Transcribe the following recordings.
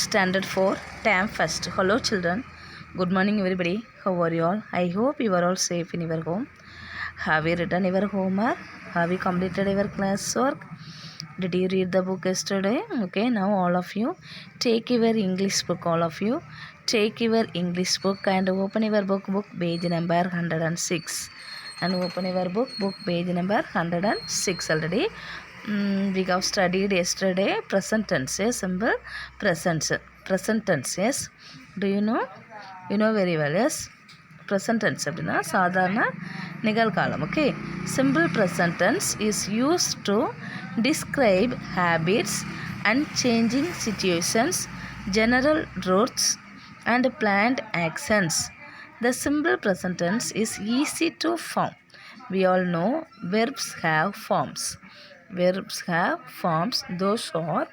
Standard 4, Term First. Hello children. Good morning everybody. How are you all? I hope you are all safe in your home. Have you written your homework? Have you completed your class work? Did you read the book yesterday? Okay, now all of you take your English book, all of you. Take your English book and open your book page number 106. And open your book page number 106 already. We have studied yesterday present tense, yes, simple present tense, yes. Do you know? You know very well, yes. Present tense அப்படின்னா சாதாரண நிகழ்காலம். Okay, simple present tense is used to describe habits and changing situations, general truths and planned actions. The simple present tense is easy to form. We all know verbs have forms. Verbs have forms. Those are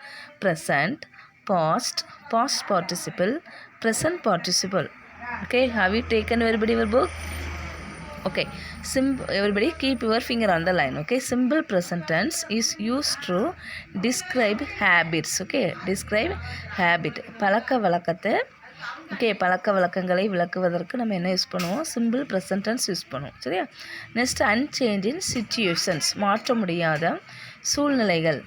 present, past, past participle, present participle. Okay, have you taken everybody your book? Okay, everybody keep your finger on the line. Okay, simple present tense is used to describe habits. Okay, describe habit, பழக்க வழக்கத்தை. Okay, பழக்க வழக்கங்களை விளக்குவதற்கு நம்ம என்ன use பண்ணுவோம்? Simple present tense use பண்ணுவோம். சரியா? நெக்ஸ்ட் அன்சேஞ்ச் இன் சிச்சுவேஷன்ஸ், மாற்ற முடியாத சூழ்நிலைகள்.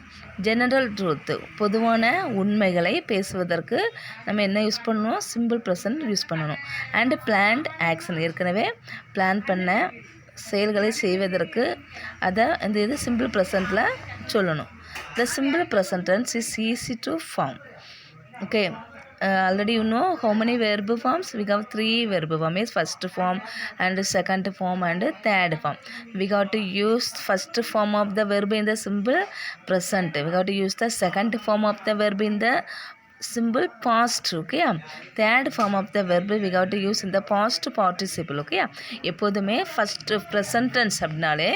ஜெனரல் ட்ரூத், பொதுவான உண்மைகளை பேசுவதற்கு நம்ம என்ன யூஸ் பண்ணணும்? சிம்பிள் ப்ரெசன்ட் யூஸ் பண்ணணும். அண்ட் பிளான்ட் ஆக்ஷன், ஏற்கனவே பிளான் பண்ண செயல்களை செய்வதற்கு அதை இந்த இது சிம்பிள் ப்ரெசன்ட்டில் சொல்லணும். The simple present tense is easy to form. Okay, already you know how many verb forms? We have 3 verb forms, first form and second form and third form. We got to use first form of the verb in the simple present. We got to use the second form of the verb in the simple past. Okay, third form of the verb we got to use in the past participle. Okay, எப்போதுமே first present tense அப்படினாலே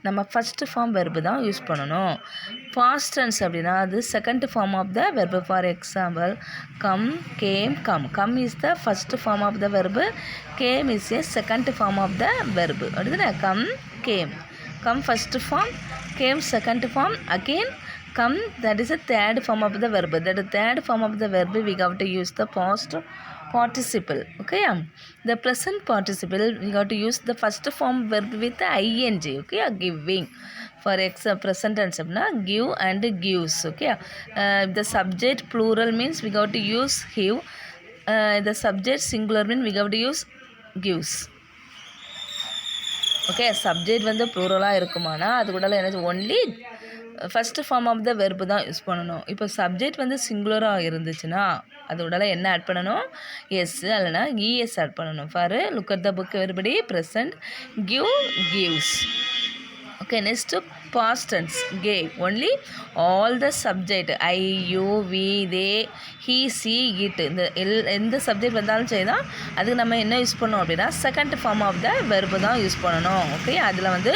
நம்ம first form verb தான் use பண்ணணும். past tense அப்படினா அது second form of the verb. For example, come, came, come is the first form of the verb, came is a second form of the verb. அப்படிதானே? come first form, came second form, again come, that is a third form of the verb. That third form of the verb we have to use the past participle. Okay, the present participle we got to use the first form verb with the ing. Okay, giving. For example, present tense apna give and gives. Okay, the subject plural means we got to use give. The subject singular means we got to use gives. Okay, subject வந்து ப்ளூரலாக இருக்குமானா அது கூட என்ன only first form of the verb தான் use பண்ணணும். இப்போ subject வந்து சிங்குலராக இருந்துச்சுன்னா அதோட என்ன ஆட் பண்ணணும்? எஸ் இல்லைனா இஎஸ் ஆட் பண்ணணும். For look at the book everybody, present, give, gives. Okay, next past tense, gave. Only all the subject I, you, we, they, he, she, it. இந்த சப்ஜெக்ட் வந்தாலும் சரி தான் அதுக்கு நம்ம என்ன யூஸ் பண்ணோம் அப்படின்னா second form of the verb தான் யூஸ் பண்ணணும். ஓகே, அதில் வந்து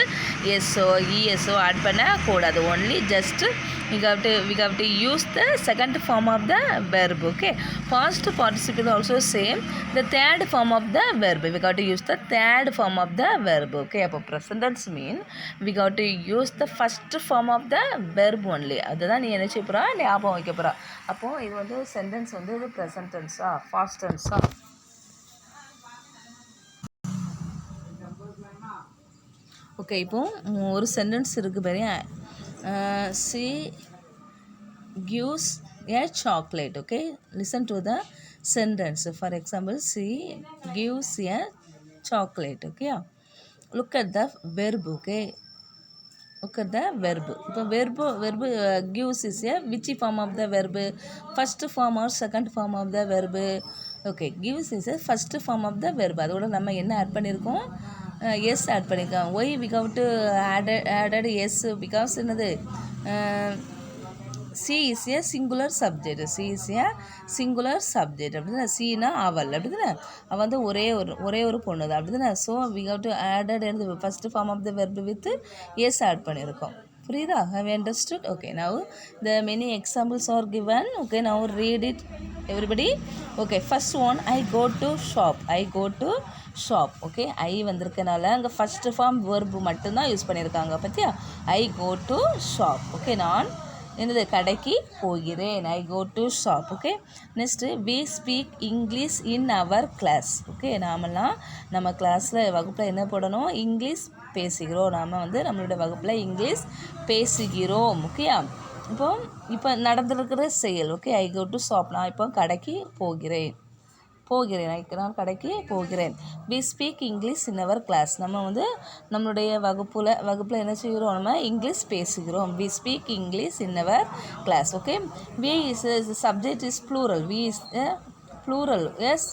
எஸ்ஓ இஎஸ்ஓ ஆட் பண்ணக்கூடாது. Only just we have to use the second form of the verb. Okay, past participle also same, the third form of the verb we got to use the third form of the verb. Okay, அப்போ present tense mean we got to use the first form of the verb only. அதுதான் நீ என்ன செய்ய போகிறா? ஞாபகம் வைக்க போகிறா. அப்போது இது வந்து சென்டென்ஸ் வந்து இது present tense-ஆ past tense-ஆ? ஓகே, இப்போது ஒரு சென்டென்ஸ் இருக்குது பாரு. she gives a chocolate. Okay, listen to the sentence. For example, she gives a chocolate. Okay, look at the verb. Okay, look at the verb. இப்போ verb gives is a which form of the verb? First form or second form of the verb? Okay, gives is a first form of the verb. அதோட நம்ம என்ன add பண்ணியிருக்கோம்? S add பண்ணியிருக்கோம். Why we have to added S because என்னது? She is a singular subject. She is a singular subject. அப்படி தானே? சீனா அவள். அப்படி தானே? அவள் வந்து ஒரே ஒரு பொண்ணு தான். அப்படி தானே? So we have to added எடுத்து first form of the verb with s add பண்ணியிருக்கோம். புரியுதா? Have you understood? Okay, now the many examples are given. Okay, now read it everybody. Okay, first one, I go to shop. Okay, I வந்திருக்கனால அங்கே first form verb மட்டும்தான் use பண்ணியிருக்காங்க. பார்த்தியா? I go to shop. Okay, நான் என்னது கடைக்கு போகிறேன். I go to shop. Okay. Next we speak English in our class. Okay. நாமெல்லாம் நம்ம கிளாஸில் வகுப்பில் என்ன போடணும்? இங்கிலீஷ் பேசுகிறோம். நாம் வந்து நம்மளுடைய வகுப்பில் இங்கிலீஷ் பேசுகிறோம். ஓகேயா? இப்போ நடந்திருக்கிற செயல். Okay. I go to shop. நான் இப்போ கடைக்கு போகிறேன். நான் கடைக்கு போகிறேன். We speak English in our class. நம்ம வந்து நம்மளுடைய வகுப்பில் என்ன செய்கிறோம்? நம்ம இங்கிலீஷ் பேசுகிறோம். We speak English in our class. Okay. We is subject is plural. We is plural. Yes.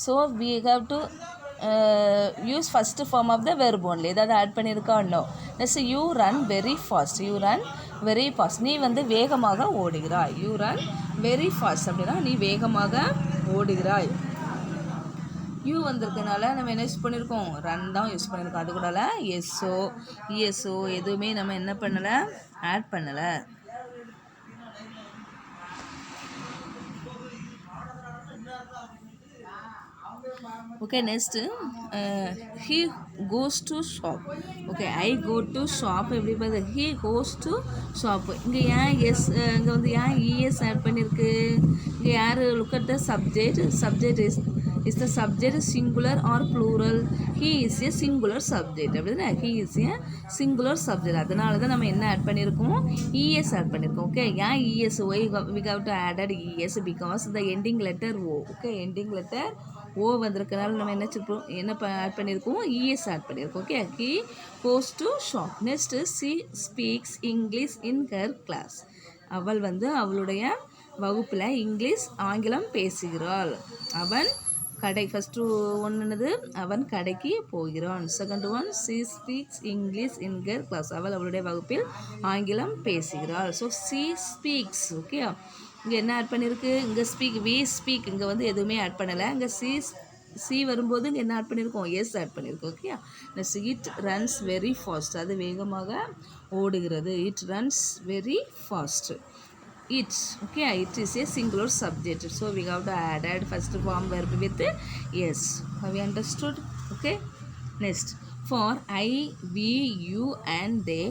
So we have to use first form of the verb only. ஏதாவது add பண்ணியிருக்கா? No. Next you run very fast. You run very fast. நீ வந்து வேகமாக ஓடுகிறாய். You run very fast அப்படின்னா நீ வேகமாக ஓடுகிறாய். You வந்திருக்கனால நம்ம என்ன யூஸ் பண்ணியிருக்கோம்? ரன் தான் யூஸ் பண்ணியிருக்கோம். அது கூட எஸ்ஓ இஎஸ்ஓ எதுவுமே நம்ம என்ன பண்ணலை? ஆட் பண்ணலை. Okay. Next he goes to shop. Okay. I go to shop எப்படி பார்த்து? He goes to shop. இங்கே ஏன் இங்கே வந்து ஏன் இஎஸ் ஆட் பண்ணியிருக்கு? இங்கே யார்? Look at the subject. Subject is the subject singular or plural? He is a singular subject. அப்படின்னா he is a singular subject. அதனால தான் நம்ம என்ன ஆட் பண்ணியிருக்கோம்? இஎஸ் ஆட் பண்ணியிருக்கோம். ஓகே. ஏன் ES? Why we have to added ES because the ending letter O. Okay. Ending letter O வந்திருக்கனால நம்ம என்ன ஆட் பண்ணியிருக்கோம்? இஎஸ் ஆட் பண்ணியிருக்கோம். Okay. He goes to shop. Next she speaks English in her class. அவள் வந்து அவளுடைய வகுப்பில் ஆங்கிலம் பேசுகிறாள். அவன் ஃபஸ்ட்டு ஒன்றுனது அவன் கடைக்கு போகிறான். Second one she speaks English in her class. அவளுடைய வகுப்பில் ஆங்கிலம் பேசுகிறாள். So she speaks. ஓகே. இங்கே என்ன ஆட் பண்ணியிருக்கு? இங்கே வி ஸ்பீக். இங்கே வந்து எதுவுமே ஆட் பண்ணலை. இங்கே சி வரும்போது இங்கே என்ன ஆட் பண்ணியிருக்கோம்? எஸ் ஆட் பண்ணியிருக்கோம். Okay. Next it runs very fast. அது வேகமாக ஓடுகிறது. It runs very fast. It. Okay. It is a singular subject. So we have to add first form verb with yes. Have you understood? Okay. Next. For I, we, you and they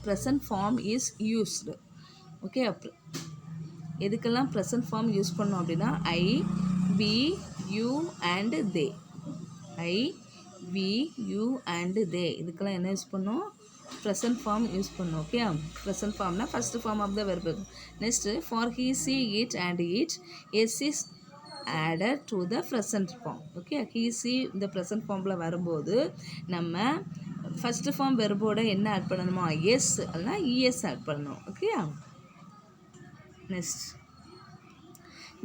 present form is used. Okay. எதுக்கெல்லாம் present form use பண்ணோம் அப்படின்னா I, we, you and they. I, we, you and they இதுக்கெல்லாம் என்ன use பண்ணோம்? Present form use பண்ணோம். Okay. Present ஃபார்ம்னா first form of the verb. Next for he, she, it and it s is added to the present form. Okay. He, she இந்த present ஃபார்மில் வரும்போது நம்ம first form வெர்போட என்ன add பண்ணணுமா? S இல்லைனா ES add பண்ணணும். Okay. Next,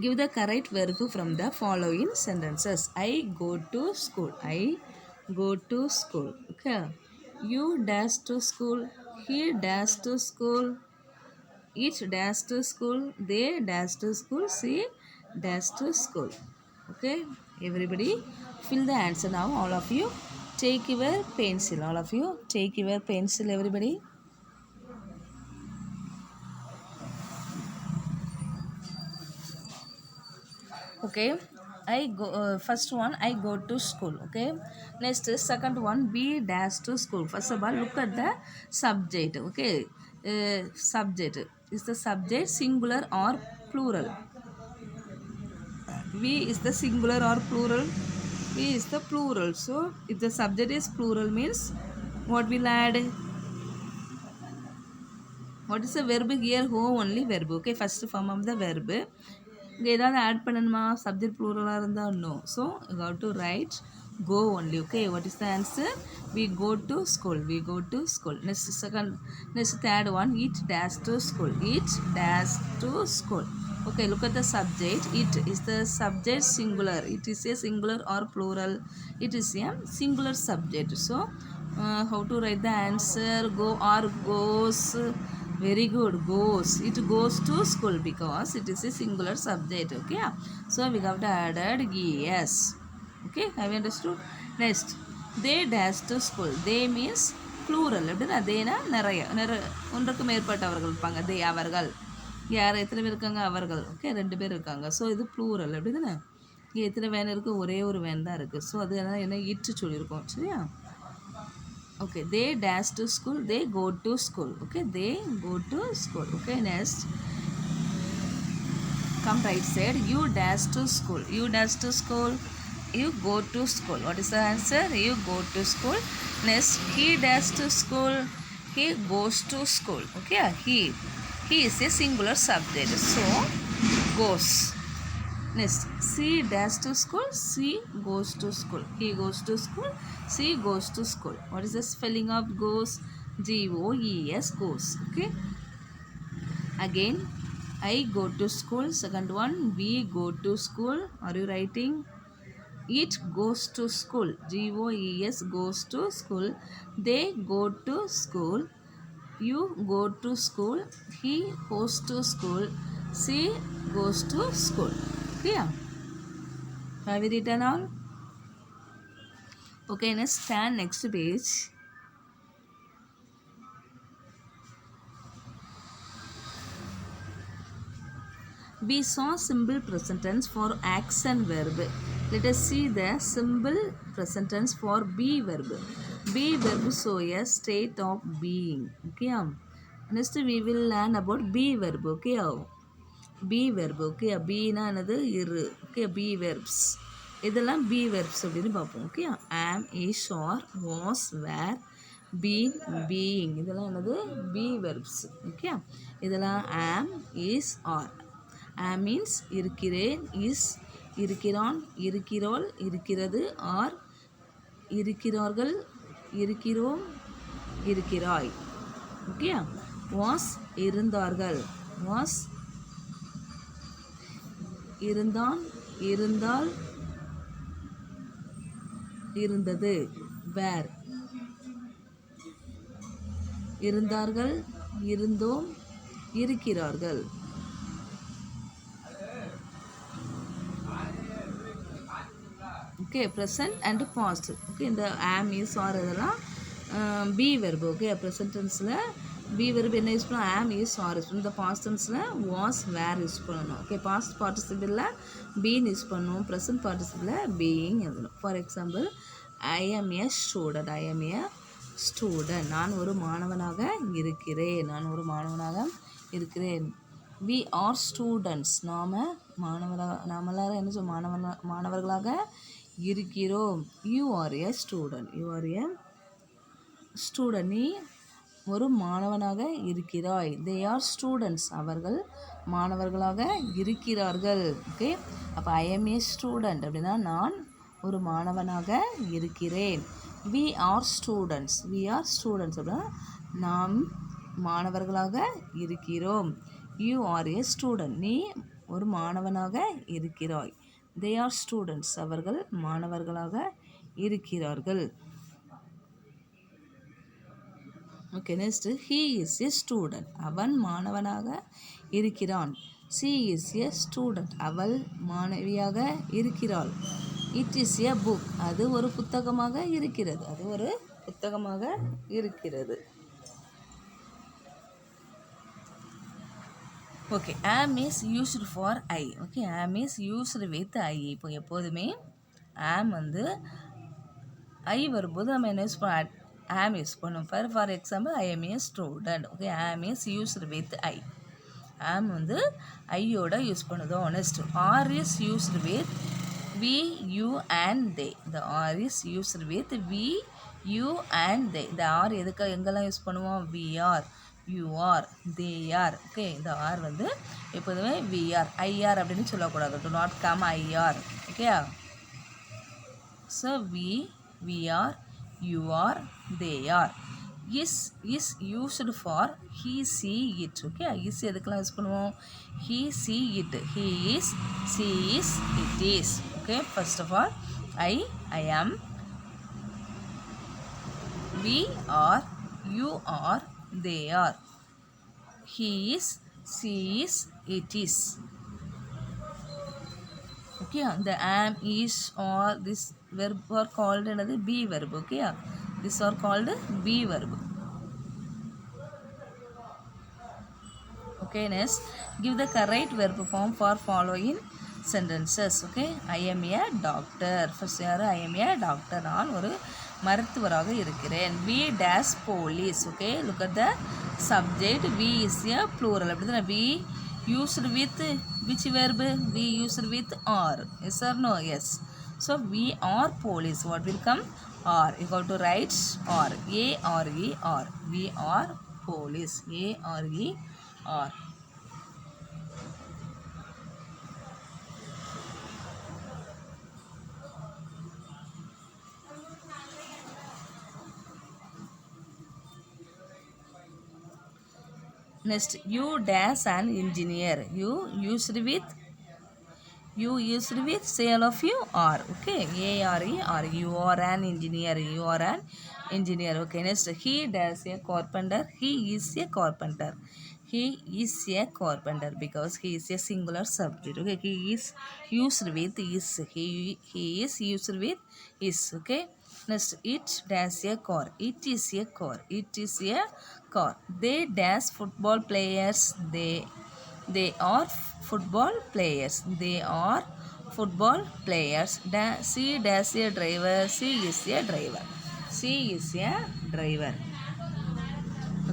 give the correct verb from the following sentences. I go to school. I go to school. Okay. You dash to school. He dash to school. It dash to school. They dash to school. She dash to school. Okay. Everybody fill the answer now. All of you take your pencil. All of you take your pencil. Everybody. Okay. First one, I go to school. Okay. Next, second one, we dash to school. First of all, look at the subject. Okay. Subject is the subject singular or plural? We is the singular or plural? We is the plural. So if the subject is plural means what will add? What is the verb here? Ho only verb. Okay. First form of the verb. இங்கே ஏதாவது add பண்ணணுமா? Subject ப்ளூரலாக இருந்தால் no. So you have to write go only. Okay. What is the answer? We go to school. We go to school. Next third one, it dash to school. It dash to school. Okay, look at the subject. It is the subject singular. It is a singular or plural? It is a singular subject. So how to write the answer? Go or goes. Very good. Goes. It goes to school because it is a singular subject. Okay. So we have to add yes. Okay. Have you understood? Next, they dash to school. They means plural. அப்படின்னா தேனா நிறைய ஒன்றுக்கு மேற்பட்டவர்கள் இருப்பாங்க. தே அவர்கள். யார் எத்தனை பேர் இருக்காங்க? அவர்கள். ஓகே. 2 பேர் இருக்காங்க. ஸோ இது ப்ளூரல். அப்படி தானே? இங்கே எத்தனை வேன் இருக்குது? ஒரே ஒரு வேன் தான் இருக்குது. ஸோ அது என்ன இட்டு சொல்லியிருக்கோம். சரியா? Okay, they dash to school, they go to school. Okay, they go to school. Okay, next, come right side. You dash to school, you dash to school, you go to school. What is the answer? You go to school. Next, he dash to school, he goes to school. Okay, he is a singular subject, so goes. Next, she dash to school, she goes to school. He goes to school, she goes to school. What is the spelling of goes? Goes, goes. Okay, again, I go to school. Second one, we go to school. Are you writing? It goes to school, goes, goes to school. They go to school, you go to school, he goes to school, she goes to school. Clear? Have we written all? Okay, let's stand next page. We saw simple present tense for action verb. Let us see the simple present tense for be verb. Be verb show a state of being. Okay. Next we will learn about be verb. Okay. Be verb. Okay. Be na another இரு. Okay. Be verbs. இதெல்லாம் be verbs அப்படின்னு பார்ப்போம். Okay. Am, is, are, was, were, been, being. இதெல்லாம் என்னது be verbs. Okay. இதெல்லாம் am, is, are. am means இருக்கிறேன், is இருக்கிறான், இருக்கிறாள், இருக்கிறது, are இருக்கிறார்கள், இருக்கிறோம், இருக்கிறாய். ஓகே. was இருந்தார்கள், was இருந்தான், இருந்தால், இருந்தது, were இருந்தார்கள், இருந்தோம், இருக்கிறார்கள். Okay, present and past. Okay, இந்த am, is, are இதெல்லாம் be verb. Okay, present tenseல be verb என்ன யூஸ் பண்ணலாம்? am, is, are யூஸ் பண்ணணும். இந்த past tenseல was, were யூஸ் பண்ணணும். Okay, past participleல been யூஸ் பண்ணணும். present participleல being எழுதணும். For example, I am a student. I am a student. நான் ஒரு மாணவனாக இருக்கிறேன். நான் ஒரு மாணவனாக இருக்கிறேன். We are students. நாம எல்லாரும் என்ன சொல்ல மாணவர்களாக இருக்கிறோம். You are a student. You are a student. நீ ஒரு மாணவனாக இருக்கிறாய். They are students. அவர்கள் மாணவர்களாக இருக்கிறார்கள். ஓகே. அப்போ I am a student அப்படின்னா நான் ஒரு மாணவனாக இருக்கிறேன். We are students. We are students அப்படின்னா நாம் மாணவர்களாக இருக்கிறோம். You are a student. நீ ஒரு மாணவனாக இருக்கிறாய். They are students. அவர்கள் மாணவர்களாக இருக்கிறார்கள். Okay, next, he is a student. அவன் மாணவனாக இருக்கிறான். She is a student. அவள் மாணவியாக இருக்கிறாள். It is a book. அது ஒரு புத்தகமாக இருக்கிறது. அது ஒரு புத்தகமாக இருக்கிறது. Okay. am is used for I. Okay. am is used with I. இப்போ எப்போதுமே am வந்து I வரும்போது நம்ம என்ன யூஸ் பண்ண am யூஸ் பண்ணும். For example I am a student. Okay. am is used with I. am வந்து ஐயோட யூஸ் பண்ணுதோம். Next, are is used with we, you and they. the are is used with we, you and they. the are எதுக்கு எங்கெல்லாம் use பண்ணுவோம்? we are, you are, they are. Okay. இந்த R வந்து எப்போதுமே we are, I are அப்படின்னு சொல்லக்கூடாது. do not come I are. Okay. So we are, you are, they are. is used for he, see, it. Okay. is எதுக்கெல்லாம் use பண்ணுவோம்? he, see, it. he is, she is, it is. Okay. First of all I am, we are, you are, they are. he is, she is, it is. Okay, the am, is, or this verb are called another be verb. Okay, these are called be verb. Okay, next, give the correct verb form for following sentences. Okay, I am a doctor. First, I am a doctor. நான் ஒரு மருத்துவராக இருக்கிறேன். we dash police. Okay, look at the subject. we is a plural. அப்படி தானே we used with which verb? we used with are. Yes or no? Yes. So we are police. What will come? Are. You have to write are. A R E R. We are police. A R E R. Next, you dash an engineer. You used with say all of you are. Okay, A R E R. You are an engineer. You are an engineer. Okay, next, he dash a carpenter. He is a carpenter. He is a carpenter because he is a singular subject. Okay, he is used with is. He is used with is. Okay. Next, it dash a car. It is a car. It is a car. They dash football players. They are football players. They are football players. She dash a driver. She is a driver. She is a driver.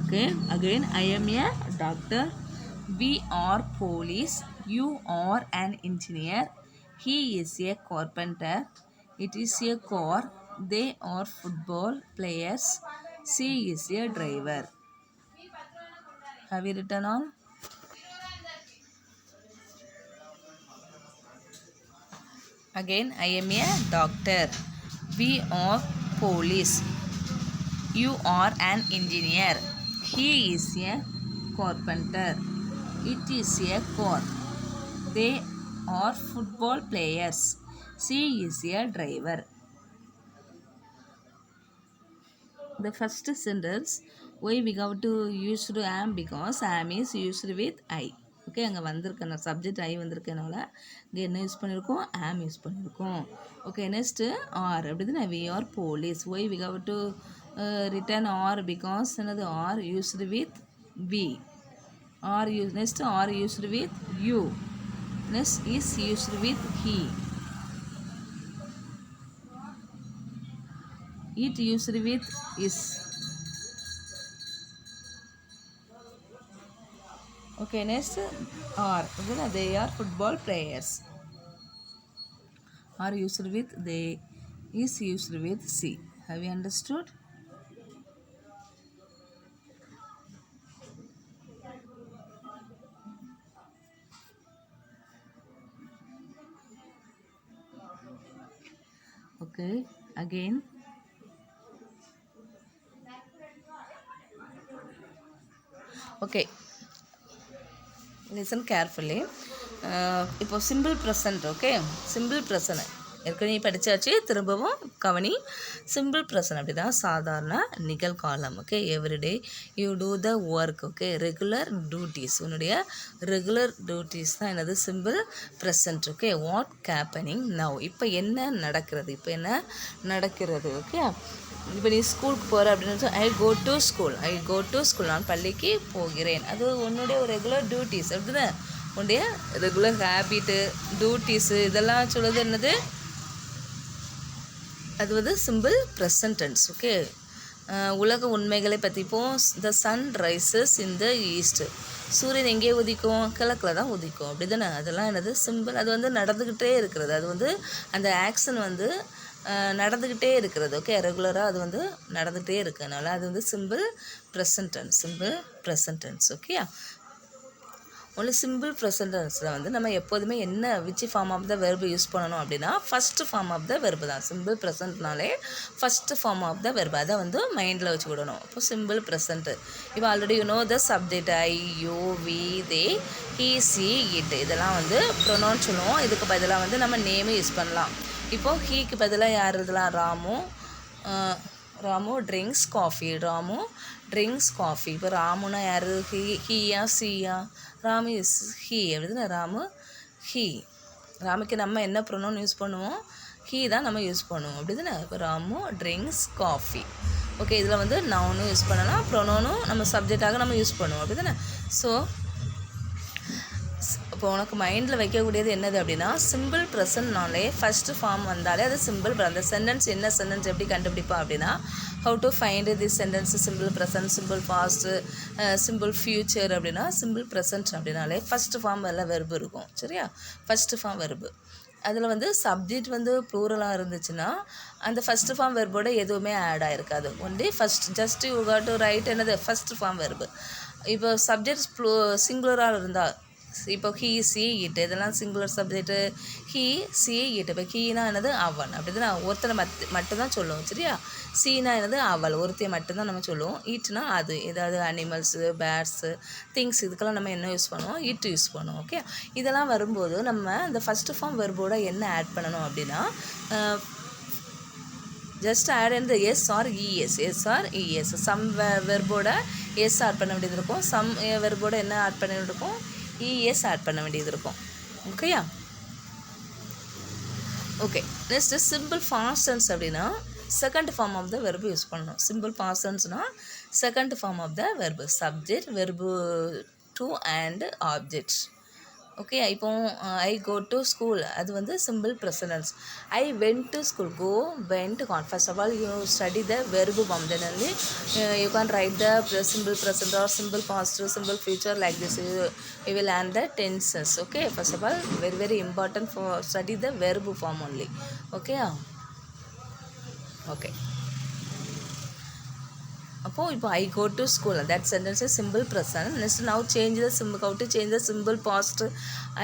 Okay, again, I am a doctor. We are police. You are an engineer. He is a carpenter. It is a car. They are football players. She is a driver. Have you written all? Again, I am a doctor. We are police. You are an engineer. He is a carpenter. It is a car. They are football players. She is a driver. The first sentence, why we have to use to am because am is used with I. Okay, அங்கே வந்திருக்க subject I வந்திருக்கனால இங்கே என்ன use பண்ணியிருக்கோம்? Am use பண்ணியிருக்கோம். Okay, next are அப்படின்னா we are police. Why we have to written are because என்னது are used with we. Are use next are used with you. Next is used with he. It used with is. Okay, next are. They are football players. Are used with they. Is used with C. Have you understood? Okay, again. Okay, listen carefully. இப்போ simple present. Okay, simple present ஏற்கனவே படித்தாச்சு, திரும்பவும் கவனி. Simple present அப்படி தான் சாதாரண நிகழ்காலம். Okay, everyday you do the work. Okay, regular duties, உன்னுடைய regular duties தான் என்னது simple present. Okay, what happening now, இப்போ என்ன நடக்கிறது, இப்போ என்ன நடக்கிறது. ஓகே, இப்போ நீ ஸ்கூலுக்கு போகிற அப்படின்னு சொல்லி ஐ கோ டு ஸ்கூல், நான் பள்ளிக்கு போகிறேன். அது உன்னுடைய ஒரு ரெகுலர் டியூட்டிஸ். அப்படின்னா உன்னுடைய ரெகுலர் ஹேபிட்டு டியூட்டிஸு இதெல்லாம் சொல்லுது என்னது, அது வந்து சிம்பிள் ப்ரெசன்ட் டென்ஸ். ஓகே, உலக உண்மைகளை பற்றி இப்போது the sun rises in the east, சூரியன் எங்கேயே உதிக்கும்? கிழக்கில் தான் உதிக்கும். அப்படி தானே, அதெல்லாம் என்னது சிம்பிள். அது வந்து நடந்துக்கிட்டே இருக்கிறது, அது வந்து அந்த ஆக்ஷன் வந்து நடந்துக்கிட்டே இருக்கிறது. ஓகே, ரெகுலராக அது வந்து நடந்துகிட்டே இருக்கனால அது வந்து simple present tense. Okay, only simple present டென்ஸில் வந்து நம்ம எப்போதுமே என்ன which form of the verb use பண்ணணும் அப்படின்னா first form of the verb தான். சிம்பிள் ப்ரெசன்ட்னாலே first form of the verb, அதை வந்து மைண்டில் வச்சுக்கிடணும். இப்போ சிம்பிள் ப்ரெசன்ட்டு, இப்போ already you know the subject I, you, we, they, he, she, it, இதெல்லாம் வந்து ப்ரொனவுன் சொல்லுவோம். இதுக்கு பதிலாக வந்து நம்ம நேமே யூஸ் பண்ணலாம். இப்போது ஹீக்கு பதிலாக யார் எழுதலாம்? Ramu drinks coffee. இப்போ ராமுனா யார்? ஹீயா சியா? Ramu is he. அப்படின்னா ராமு ஹீ. ராமுக்கு நம்ம என்ன ப்ரொனவுன் யூஸ் பண்ணுவோம்? ஹீ தான் நம்ம யூஸ் பண்ணுவோம். அப்படி தானே. இப்போ ராமு ட்ரிங்க்ஸ் காஃபி. ஓகே, இதில் வந்து நவுனும் யூஸ் பண்ணலாம், ப்ரொனவுனும் நம்ம சப்ஜெக்டாக நம்ம யூஸ் பண்ணுவோம். அப்படி தானே. ஸோ இப்போ உனக்கு மைண்டில் வைக்கக்கூடியது என்னது அப்படின்னா சிம்பிள் ப்ரெசன்ட்னாலே ஃபஸ்ட்டு ஃபார்ம் வந்தாலே அது சிம்பிள். அந்த சென்டென்ஸ் என்ன சென்டென்ஸ் எப்படி கண்டுபிடிப்பா அப்படின்னா how to find this sentence simple present, simple past, simple future அப்படின்னா சிம்பிள் ப்ரெசன்ட் அப்படின்னாலே ஃபஸ்ட்டு ஃபார்ம் எல்லாம் வெர்பு இருக்கும். சரியா? First form verb. அதில் வந்து சப்ஜெக்ட் வந்து ப்ளூரலாக இருந்துச்சுன்னா அந்த ஃபஸ்ட்டு ஃபார்ம் வெர்போட எதுவுமே ஆட் ஆகிருக்காது. Only first just you got to write என்னது ஃபஸ்ட்டு ஃபார்ம் வெர்பு. இப்போ சப்ஜெக்ட் சிங்குலராக இருந்தால் இப்போ ஹீ சி இட் இதெல்லாம் singular subject. He she it. இப்போ ஹீனா என்னது அவன் அப்படி தான் ஒருத்தனை மட்டும்தான் சொல்லுவோம். சரியா? சீனா என்னது அவள் ஒருத்தையை மட்டும்தான் நம்ம சொல்லுவோம். ஈட்னா அது ஏதாவது அனிமல்ஸு, பேர்ட்ஸு, திங்ஸ் இதுக்கெல்லாம் நம்ம என்ன யூஸ் பண்ணுவோம்? ஈட் யூஸ் பண்ணுவோம். ஓகே, இதெல்லாம் வரும்போது நம்ம இந்த ஃபஸ்ட்டு ஃபார்ம் வெர்போட என்ன ஆட் பண்ணணும் அப்படின்னா ஜஸ்ட் ஆட் இந்த s or ES. S or ES. Some வெர்போட எஸ் ஆட் பண்ண வேண்டியது இருக்கும். சம் வெர்போட என்ன ஆட் பண்ண வேண்டியது இருக்கும்? இஎஸ் ஆட் பண்ண வேண்டியது இருக்கும். ஓகேயா? Okay, next simple past tense அப்படின்னா second form of the verb use பண்ணணும். சிம்பிள் பாஸ்ட் டென்ஸ்னால் second form of the verb. Subject, verb two and object. Okay, இப்போ ஐ கோ டு ஸ்கூல் அது வந்து simple present. I went to school. Go, went, gone. First of all you study the verb form. Then only you can write the simple present or simple past or simple future like this. You will learn the tenses. Okay, first of all very important for study the verb form only. Okay. Okay. இப்போ I go to school that sentence is simple present. Next now change the simple how to change the simple past.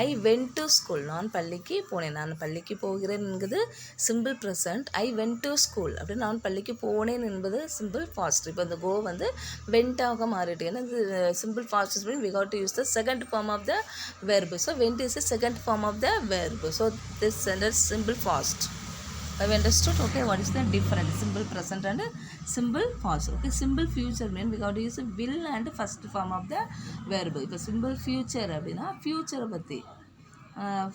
I went to school. நான் பள்ளிக்கு போனேன். நான் பள்ளிக்கு போகிறேன் என்பது simple present. I went to school அப்படின்னு நான் பள்ளிக்கு போனேன் என்பது சிம்பிள் பாஸ்ட். இப்போ இந்த கோ வந்து வென்ட்டாக மாறிட்டு ஏன்னா இது simple past mean we have to use the second form of the verb. So went is the second form of the verb. So this sentence simple past. Have you understood? Okay, what is the difference? Simple present and simple past. Okay, simple future mean we got to use will and first form of the verb. இப்போ simple future அப்படின்னா ஃபியூச்சரை பற்றி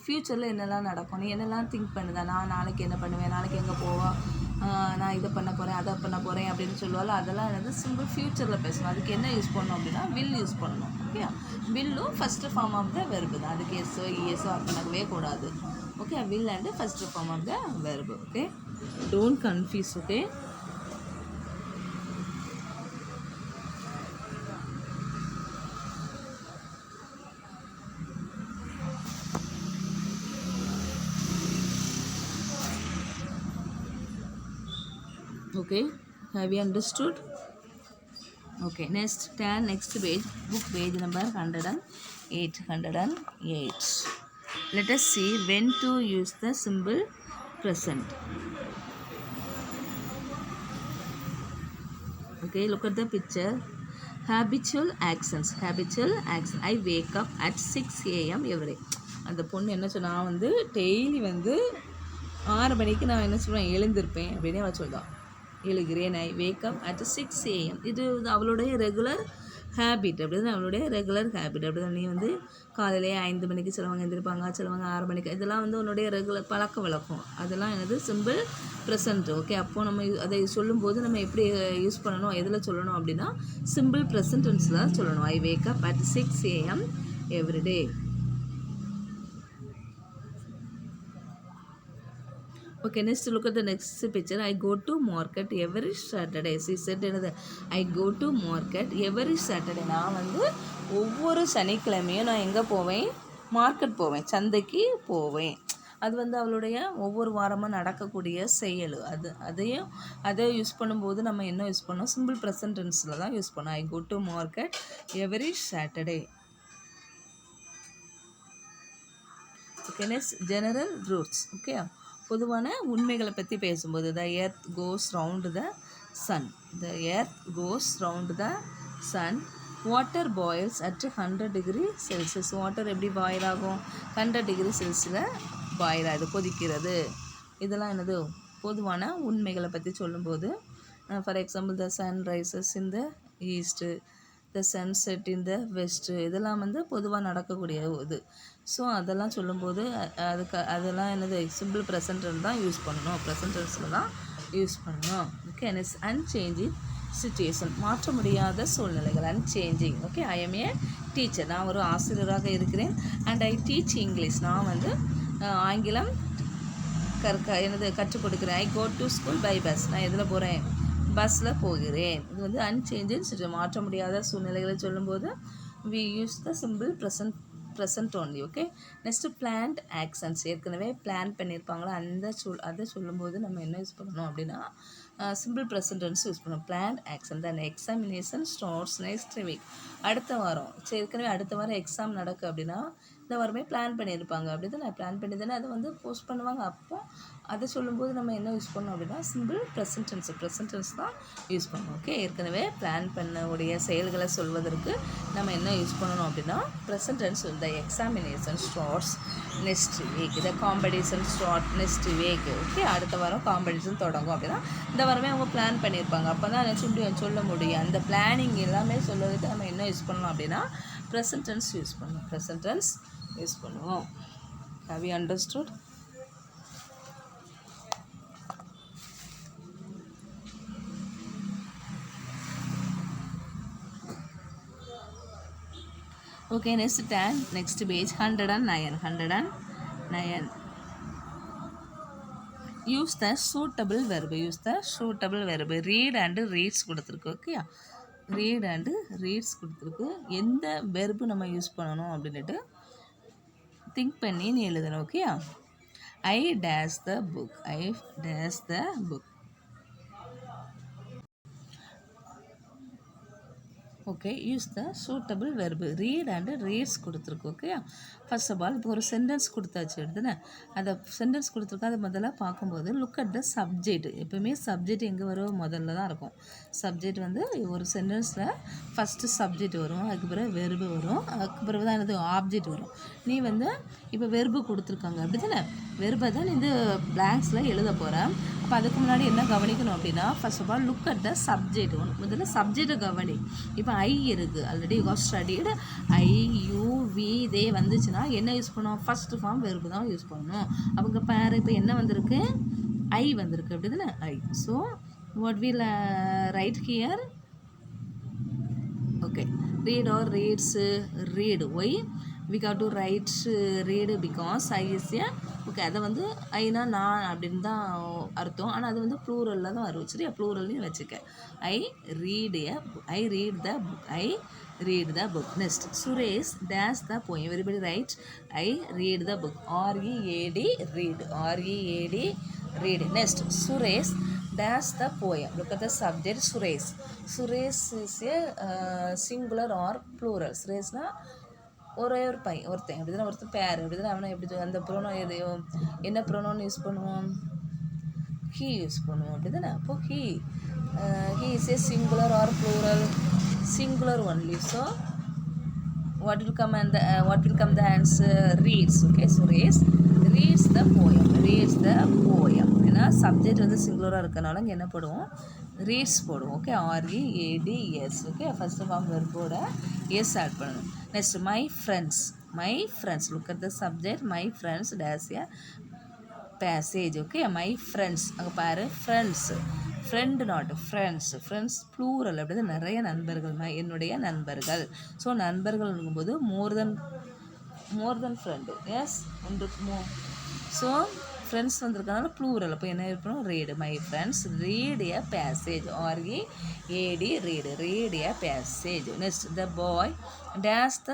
ஃப்யூச்சரில் என்னெல்லாம் நடக்கும், நீ என்னெல்லாம் think பண்ணுதா, நான் நாளைக்கு என்ன பண்ணுவேன், நாளைக்கு எங்கே போவோம், நான் இதை பண்ண போகிறேன், அதை பண்ண போகிறேன் அப்படின்னு சொல்லுவாள். அதெல்லாம் என்னது சிம்பிள் ஃப்யூச்சரில் பேசணும். அதுக்கு என்ன யூஸ் பண்ணணும் அப்படின்னா வில் யூஸ் பண்ணணும். ஓகே, வில்லும் first form of the verb தான். அதுக்கு எஸ்ஸோ இஎஸ்ஸோ ஆட் பண்ணவே கூடாது. Okay, will and first form of the verb. Okay, don't confuse. Okay, okay, have you understood? Okay, next page, book page number 108. Let us see when to use the simple present. Okay, look at the picture. Habitual actions. I wake up at 6 a.m. every day. அந்த பொண்ணு என்ன சொன்னா வந்து daily வந்து 6 மணிக்கு நான் என்ன சொல்கிறேன் எழுந்திருப்பேன் அப்படின்னு அவள் சொல்லுவாள். எழுகிறேன். I wake up at 6 a.m. இது அவளுடைய ரெகுலர் ஹேபிட். அப்படி தான் அவளுடைய ரெகுலர் ஹேபிட். அப்படி தான் நீ வந்து காலையிலேயே 5 மணிக்கு சிலவங்க எழுந்திருப்பாங்க, சிலவங்க 6 மணிக்கு. இதெல்லாம் வந்து உன்னுடைய ரெகுலர் பழக்க வழக்கம். அதெல்லாம் என்னது சிம்பிள் ப்ரெசன்ட். ஓகே, அப்போது நம்ம அதை சொல்லும்போது நம்ம எப்படி யூஸ் பண்ணணும், எதில் சொல்லணும் அப்படின்னா சிம்பிள் ப்ரெசன்ட் டென்ஸில் தான் சொல்லணும். ஐ wake up at 6 a.m. every day. Okay, next look at the next picture. I go to market every Saturday. She said another. I go to market every Saturday. நான் வந்து ஒவ்வொரு சனிக்கிழமையும் நான் எங்கே போவேன்? மார்க்கெட் போவேன், சந்தைக்கு போவேன். அது வந்து அவளுடைய ஒவ்வொரு வாரமாக நடக்கக்கூடிய செயல். அதை யூஸ் பண்ணும்போது நம்ம என்ன யூஸ் பண்ணோம்? சிம்பிள் ப்ரெசன்ட் டென்ஸில் தான் யூஸ் பண்ணோம். I go to market every Saturday. Okay, next general rules. Okay, பொதுவான உண்மைகளை பற்றி பேசும்போது the earth goes round the sun. Water boils at 100 degree Celsius. Water எப்படி பாயில் ஆகும்? 100 degree Celsiusல பாயில் ஆகுது, கொதிக்கிறது. இதெல்லாம் என்னது பொதுவான உண்மைகளை பற்றி சொல்லும்போது for example the sun rises in the east, the sunset in the west. இதெல்லாம் வந்து பொதுவாக நடக்கக்கூடிய இது. ஸோ அதெல்லாம் சொல்லும்போது அதெல்லாம் என்னது சிம்பிள் ப்ரெசன்ட் தான் யூஸ் பண்ணணும். ப்ரெசன்ட் டென்ஸில் தான் யூஸ் பண்ணணும். ஓகே, நெக்ஸ்ட் அன்சேஞ்சிங் சுச்சுவேஷன், மாற்ற முடியாத சூழ்நிலைகள். Unchanging. Okay, I M A teacher, நான் ஒரு ஆசிரியராக இருக்கிறேன். அண்ட் ஐ டீச் இங்கிலீஷ், நான் வந்து ஆங்கிலம் கற்றுக் கொடுக்குறேன். I go to school by bus, நான் எதில் போகிறேன்? பஸ்ஸில் போகிறேன். இது வந்து அன்சேஞ்சு, மாற்ற முடியாத சூழ்நிலைகளை சொல்லும்போது we use the simple present only. Okay, next planned actions. ஏற்கனவே பிளான் பண்ணியிருப்பாங்களா, அதை சொல்லும்போது நம்ம என்ன யூஸ் பண்ணணும் அப்படின்னா சிம்பிள் ப்ரெசன்டென்ஸ் யூஸ் பண்ணணும். Planned action. Then examination starts next week, அடுத்த வாரம். சரி, ஏற்கனவே அடுத்த வாரம் எக்ஸாம் நடக்கு அப்படின்னா இந்த வாரமே பிளான் பண்ணியிருப்பாங்க. அப்படி தான் நான் பிளான் பண்ணி தானே அதை வந்து போஸ்ட் பண்ணுவாங்க. அப்போ அதை சொல்லும்போது நம்ம என்ன யூஸ் பண்ணோம் அப்படின்னா சிம்பிள் ப்ரெசன்டென்ஸ் தான் யூஸ் பண்ணணும். ஓகே, ஏற்கனவே பிளான் பண்ணக்கூடிய செயல்களை சொல்வதற்கு நம்ம என்ன யூஸ் பண்ணணும் அப்படின்னா present tense. The examination starts next week, the competition start next week. Okay, அடுத்த வாரம் காம்படிஷன் தொடங்கும் அப்படின்னா இந்த வாரமே அவங்க பிளான் பண்ணியிருப்பாங்க. அப்போ தான் நினச்சி சொல்ல முடியும். அந்த பிளானிங் எல்லாமே சொல்வதற்கு நம்ம என்ன யூஸ் பண்ணணும் அப்படின்னா ப்ரெசன்டென்ஸ் யூஸ் பண்ணுவோம். Have you understood? Okay, next page 109. Use the suitable verb. Read and reads கொடுத்துருக்கு. ஓகே, ரீட் அண்டு ரீட்ஸ் கொடுத்துருக்கு. எந்த வெர்பு நம்ம யூஸ் பண்ணணும் அப்படின்ட்டு திங்க் பண்ணி நீ எழுதணும். Okay, I dash the book. Okay, use the suitable verb. Read and reads கொடுத்துருக்கு. ஓகே, ஃபர்ஸ்ட் ஆஃப் ஆல் இப்போ ஒரு சென்டென்ஸ் கொடுத்தாச்சு எடுத்துனே, அந்த சென்டென்ஸ் கொடுத்துருக்கா அதை முதல்ல பார்க்கும்போது லுக் அட் த சப்ஜெக்ட். எப்போவுமே சப்ஜெக்ட் எங்கே வரும்? முதல்ல தான் இருக்கும். சப்ஜெக்ட் வந்து ஒரு சென்டென்ஸில் ஃபஸ்ட்டு சப்ஜெக்ட் வரும், அதுக்கு பிறகு வெர்பு வரும், அதுக்கு பிறகு தான் என்னது ஆப்ஜெக்ட் வரும். நீ வந்து இப்போ வெர்பு கொடுத்துருக்காங்க அப்படி தானே, வெர்பை தான் நீ இந்த பிளாங்க்ஸில் எழுத போகிறேன். அப்போ அதுக்கு முன்னாடி என்ன கவனிக்கணும் அப்படின்னா first of all look at the subject. முதல்ல சப்ஜெக்டை கவனி. இப்போ ஐ இருக்குது, already you studied. I you we they வந்துச்சுன்னா என்ன யூஸ் பண்ணுவோம்? ஃபர்ஸ்ட் ஃபார்ம் வெர்பு தான் யூஸ் பண்ணணும். அவங்க பேர் இப்போ என்ன வந்திருக்கு? ஐ வந்திருக்கு அப்படி தானே, I. So what will write here? Okay, read or reads, read. Why we got to write read? Because I is a, okay, அதை வந்து ஐனா நான் அப்படின்னு தான் அர்த்தம். ஆனால் அது வந்து ப்ளூரலில் தான் வரும். சரியா, ப்ளூரல்னு வச்சுக்க. ஐ read the book. Next, Suresh dash the poem. Everybody right I read the book. READ read. Next, Suresh dash the poem. Look at the subject, Suresh. Suresh is a singular or plural. சுரேஷ்னா ஒரே ஒரு பையன், ஒருத்தன் அப்படி தானே, ஒருத்தன் பேர் அப்படி தானே. அவனை எப்படி அந்த ப்ரோனோன் என்ன ப்ரோனோன் யூஸ் பண்ணுவோம்? ஹீ யூஸ் பண்ணுவோம் அப்படி தானே. அப்போ he is a singular or plural? Singular only. So what will come the answer? Reads. Okay, Suresh reads the poem. ஏன்னா சப்ஜெக்ட் வந்து சிங்குலராக இருக்கனால இங்கே என்ன போடுவோம்? ரீட்ஸ் போடுவோம். Okay, READS. Okay, first form வெர்போட எஸ் ஆட் பண்ணணும். Next, my friends. Look at the subject. My friends takes a passage. Okay, my friends, அங்கே பாரு, ஃப்ரெண்டு நாட் ஃப்ரெண்ட்ஸ் ப்ளூரல். அப்படி நிறைய நண்பர்கள், என்னுடைய நண்பர்கள். ஸோ நண்பர்கள்ங்கும்போது மோர் தென் ஃப்ரெண்டு. எஸ், ஒன்றுக்கு ஸோ ஃப்ரெண்ட்ஸ் வந்திருக்கனால ப்ளூரல். அப்போ என்ன இருக்கணும்? Read. My friends read A passage. READ read A passage. Next, the bye dash the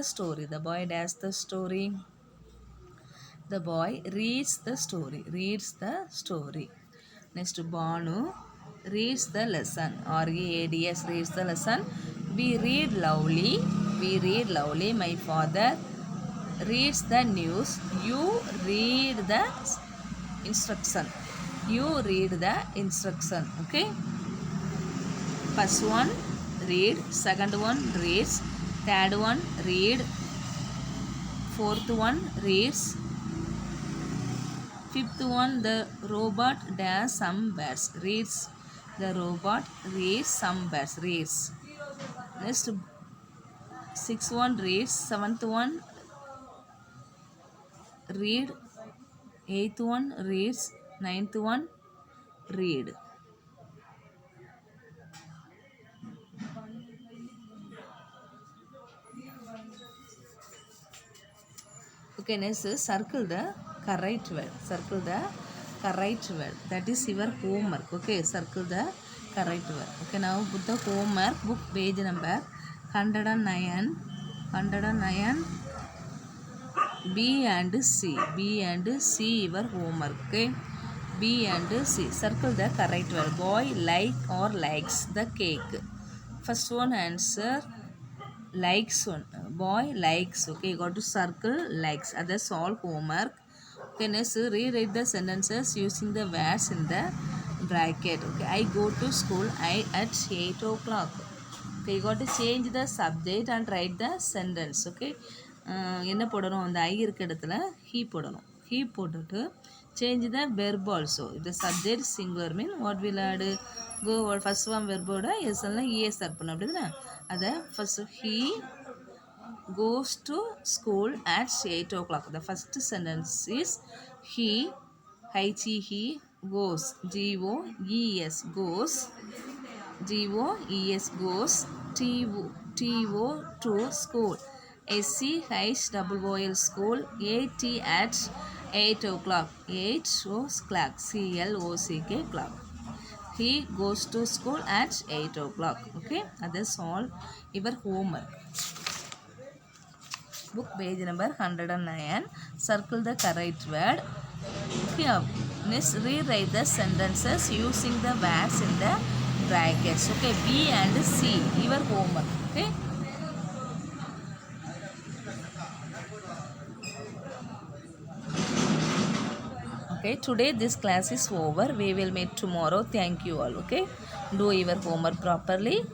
story. The boy reads the story. Next, Banu reads the lesson. READS reads the lesson. We read loudly. My father reads the news. You read the instruction. Okay, first one read, second one reads, third one read, fourth one reads, fifth one the robot does some birds. The robot reads some birds. Next, sixth one reads, seventh one read, eighth one reads, ninth one read. Okay, next circle the correct word. Circle the correct word. That is your homework. Okay, circle the correct word. Okay, now put the homework book page number 109. 109 B and C. B and C your homework. Okay. B and C. Circle the correct word. Boy like or likes the cake. First one answer likes one. Boy likes. Okay, you got to circle likes. Others all homework. Okay, next rewrite the sentences using the words in the bracket. Okay, I go to school at 8 o'clock. Okay, you got to change the subject and write the sentence. Okay, என்ன போடணும் அந்த ஐ இருக்க இடத்துல he போடணும். He போட்டுட்டு change the verb also. If the subject singular mean what will add go first one verb ஓட S எல்லாம் es add பண்ணணும் அப்படிதானே அதை first he goes to school at 8 o'clock. The first sentence is he he goes goes goes goes goes to to school school at 8 o'clock 8 o'clock clock. He goes to school at 8 o'clock. Okay, that's all your homework. Book page number 109. Circle the correct word. Okay, next rewrite the sentences using the words in the brackets. Okay, B and C your homework. Okay. Okay, today this class is over. We will meet tomorrow. Thank you all. Okay, do your homework properly.